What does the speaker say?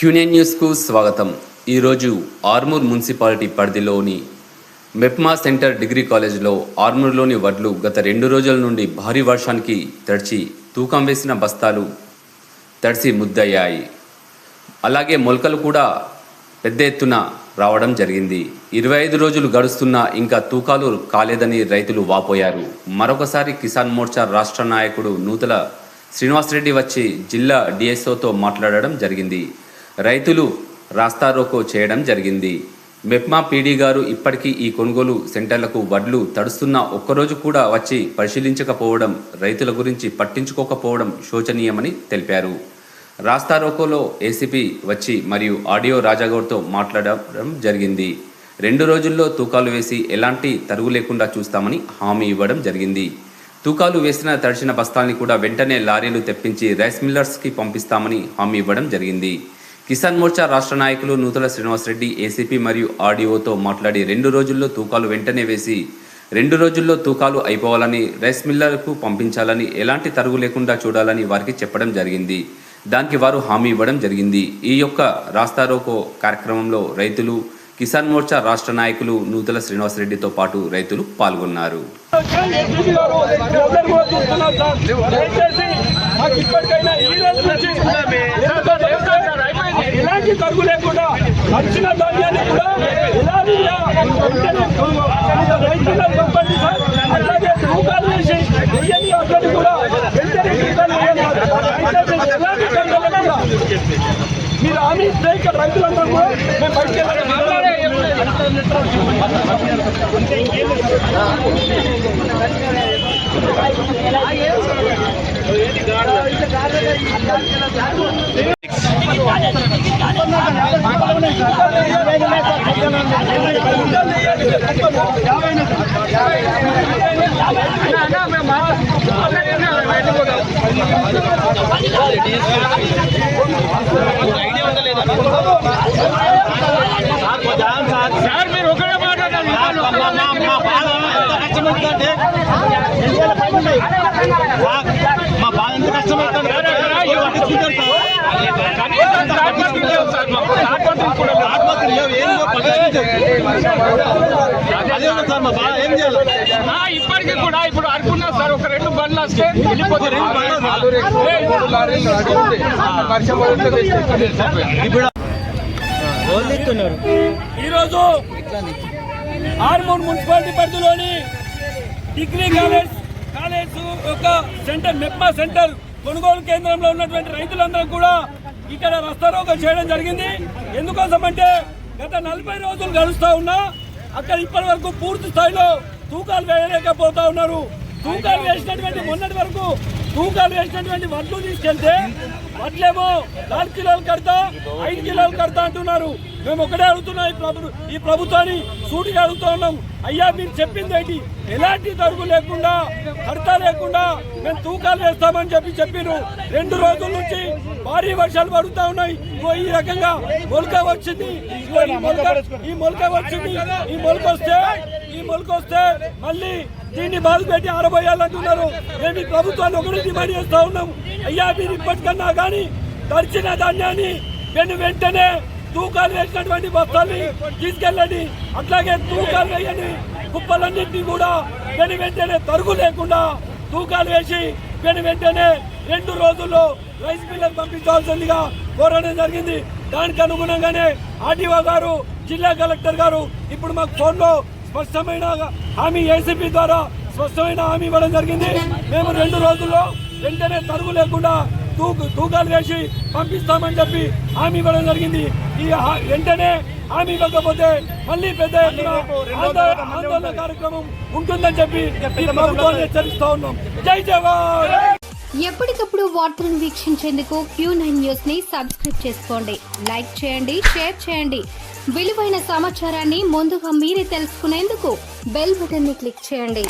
క్యూనియన్ న్యూస్కు స్వాగతం. ఈరోజు ఆర్మూర్ మున్సిపాలిటీ పరిధిలోని మెప్మా సెంటర్ డిగ్రీ కాలేజ్లో ఆర్మూర్లోని వడ్లు గత 2 రోజుల నుండి భారీ వర్షానికి తడిచి తూకం వేసిన బస్తాలు తడిసి ముద్దయ్యాయి. అలాగే మొలకలు కూడా పెద్ద ఎత్తున రావడం జరిగింది. 25 రోజులు గడుస్తున్నా ఇంకా తూకాలు కాలేదని రైతులు వాపోయారు. మరొకసారి కిసాన్ మోర్చా రాష్ట్ర నాయకుడు నూతల శ్రీనివాసరెడ్డి వచ్చి జిల్లా డిఎస్ఓతో మాట్లాడడం జరిగింది. రైతులు రాస్తారోకో చేయడం జరిగింది. మెప్మా పీడీ గారు ఇప్పటికీ ఈ కొనుగోలు సెంటర్లకు వడ్లు తడుస్తున్న ఒక్కరోజు కూడా వచ్చి పరిశీలించకపోవడం, రైతుల గురించి పట్టించుకోకపోవడం శోచనీయమని తెలిపారు. రాస్తారోకోలో ఏసీపీ వచ్చి మరియు ఆడియో రాజాగౌడ్తో మాట్లాడడం జరిగింది. 2 రోజుల్లో తూకాలు వేసి ఎలాంటి తరుగు లేకుండా చూస్తామని హామీ ఇవ్వడం జరిగింది. తూకాలు వేసిన తడిచిన బస్తాల్ని కూడా వెంటనే లారీలు తెప్పించి రైస్ మిల్లర్స్కి పంపిస్తామని హామీ ఇవ్వడం జరిగింది. కిసాన్ మోర్చా రాష్ట్ర నాయకులు నూతల శ్రీనివాసరెడ్డి ఏసీపీ మరియు ఆర్డీఓతో మాట్లాడి 2 రోజుల్లో తూకాలు వెంటనే వేసి 2 రోజుల్లో తూకాలు అయిపోవాలని, రైస్ మిల్లర్కు పంపించాలని, ఎలాంటి తరుగు లేకుండా చూడాలని వారికి చెప్పడం జరిగింది. దానికి వారు హామీ ఇవ్వడం జరిగింది. ఈ యొక్క రాస్తారోకో కార్యక్రమంలో రైతులు, కిసాన్ మోర్చా రాష్ట్ర నాయకులు నూతల శ్రీనివాసరెడ్డితో పాటు రైతులు పాల్గొన్నారు. ఎలాంటి తరుగు లేకుండా వచ్చిన ధాన్యాన్ని కూడా రైతులకు పంపండి సార్. అలాగే తూకాలు వేసి వెయ్యని అక్కడి కూడా వెంటనే ఎలాంటి తరుగు లేకుండా మీరు హామీ ఇస్తే ఇక్కడ రైతులందరూ కూడా మేము బయటకు సార్ మీరు ఒకటే మాట్లాడాలి. మా బాధ ఎంత కష్టపడుతుంది. ఇప్పటికీ కూడా ఇప్పుడు అనుకున్నా సార్, ఒక 2 బండ్లు వస్తే ఈరోజు ఆర్మూర్ మున్సిపాలిటీ పరిధిలోని డిగ్రీ కాలేజ్ ఒక సెంటర్, మెప్మా సెంటర్ కొనుగోలు కేంద్రంలో ఉన్నటువంటి రైతులందరూ కూడా ఇక్కడ రాస్తారోకో చేయడం జరిగింది. ఎందుకోసం అంటే గత 40 రోజులు గడుస్తూ ఉన్నా అక్కడ ఇప్పటి వరకు పూర్తి స్థాయిలో తూకాలు వేయలేకపోతా ఉన్నారు. తూకాలు వేసినటువంటి మొన్నటి వరకు తూకాలు వేసినటువంటి వడ్లు తీసుకెళ్తే వడ్లేమో 4 కిలోలు కడతా, 5 కిలోలు కడతా అంటున్నారు. మేము ఒకటే అడుగుతున్నాం, ఈ ప్రభుత్వాన్ని సూటిగా అడుగుతూ ఉన్నాం. అయ్యా మీరు చెప్పింది ఏంటి? ఎలాంటి తరుగు లేకుండా, కడతా లేకుండా మేము తూకాలు వేస్తామని చెప్పిరు. 2 రోజుల నుంచి భారీ వర్షాలు పడుతూ ఉన్నాయి. ఈ రకంగా మొలక వచ్చింది. ఈ మొలక వస్తే మళ్ళీ దీన్ని బాధ పెట్టి ఆరబోయాలంటున్నారు. మేము ఈ ప్రభుత్వాన్ని ఒకటి డిమాండ్ చేస్తూ ఉన్నాం. అయ్యా మీరు ఇప్పటికన్నా కానీ తడిచిన ధాన్యాన్ని వెంటనే తూకాలు వేసినటువంటి బస్తాల్ని తీసుకెళ్ళండి. అట్లాగే తూకాలు వేయని కుప్పలన్నింటినీ కూడా వెంటనే తరుగు లేకుండా తూకాలు వేసి వెంటనే 2 రోజుల్లో రైస్ మిల్లర్ పంపించాల్సిందిగా కోరడం జరిగింది. దానికి అనుగుణంగానే ఆర్డీఓ గారు, జిల్లా కలెక్టర్ గారు ఇప్పుడు మాకు ఫోన్లో స్పష్టమైన హామీ, ఏసీపీ ద్వారా స్పష్టమైన హామీ ఇవ్వడం జరిగింది. మేము 2 రోజుల్లో వెంటనే తరుగు లేకుండా తూకాలు వేసి పంపిస్తామని చెప్పి హామీ ఇవ్వడం జరిగింది. ఈ వెంటనే హామీ ఇవ్వకపోతే మళ్ళీ పెద్ద ఎత్తున ఆందోళన కార్యక్రమం ఉంటుందని చెప్పి ప్రభుత్వాన్ని హెచ్చరిస్తా ఉన్నాం. జై జవాన్. ఎప్పటికప్పుడు వార్తలను వీక్షించేందుకు Q9 న్యూస్ ని సబ్స్క్రైబ్ చేసుకోండి, లైక్ చేయండి, షేర్ చేయండి. విలువైన సమాచారాన్ని ముందుగా మీరే తెలుసుకునేందుకు బెల్ బటన్ ని క్లిక్ చేయండి.